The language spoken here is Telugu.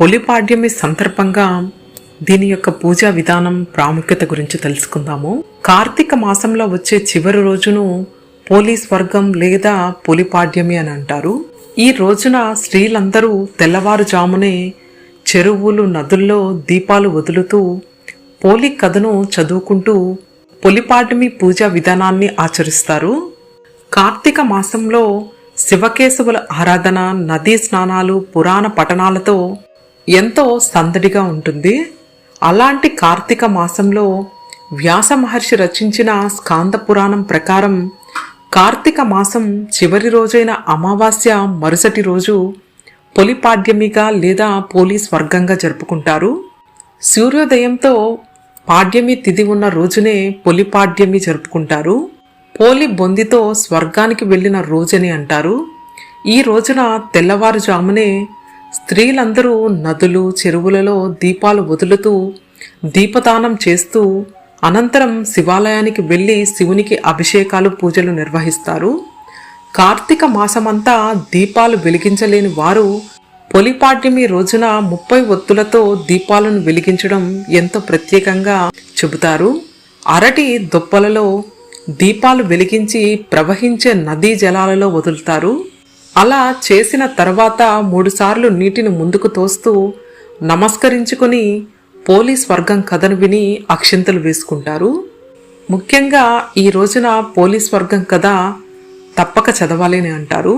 పొలిపాడ్యమి సందర్భంగా దీని యొక్క పూజా విధానం ప్రాముఖ్యత గురించి తెలుసుకుందాము. కార్తీక మాసంలో వచ్చే చివరి రోజును పోలీస్ వర్గం లేదా పొలిపాడ్యమి అని అంటారు. ఈ రోజున స్త్రీలందరూ తెల్లవారుజామునే చెరువులు, నదుల్లో దీపాలు వదులుతూ పోలి కథను చదువుకుంటూ పొలిపాడ్యమి పూజా విధానాన్ని ఆచరిస్తారు. కార్తీక మాసంలో శివకేశవుల ఆరాధన, నదీ స్నానాలు, పురాణ పఠనాలతో ఎంతో సందడిగా ఉంటుంది. అలాంటి కార్తీక మాసంలో వ్యాస మహర్షి రచించిన స్కాంద పురాణం ప్రకారం కార్తీక మాసం చివరి రోజైన అమావాస్య మరుసటి రోజు పొలిపాడ్యమిగా లేదా పోలీస్ వర్గంగా జరుపుకుంటారు. సూర్యోదయంతో పాడ్యమి తిథి ఉన్న రోజునే పొలిపాడ్యమి జరుపుకుంటారు. పోలి బొందితో స్వర్గానికి వెళ్లిన రోజని అంటారు. ఈ రోజున తెల్లవారుజామునే స్త్రీలందరూ నదులు, చెరువులలో దీపాలు వదులుతూ దీపదానం చేస్తూ అనంతరం శివాలయానికి వెళ్లి శివునికి అభిషేకాలు, పూజలు నిర్వహిస్తారు. కార్తీక మాసమంతా దీపాలు వెలిగించలేని వారు పొలిపాడ్యమి రోజున 30 ఒత్తులతో దీపాలను వెలిగించడం ఎంతో ప్రత్యేకంగా చెబుతారు. అరటి దొప్పలలో దీపాలు వెలిగించి ప్రవహించే నదీ జలాలలో వదులుతారు. అలా చేసిన తర్వాత 3 సార్లు నీటిని ముందుకు తోస్తూ నమస్కరించుకొని పోలీస్ వర్గం కథను విని అక్షింతలు వేసుకుంటారు. ముఖ్యంగా ఈ రోజున పోలీస్ వర్గం కథ తప్పక చదవాలని అంటారు.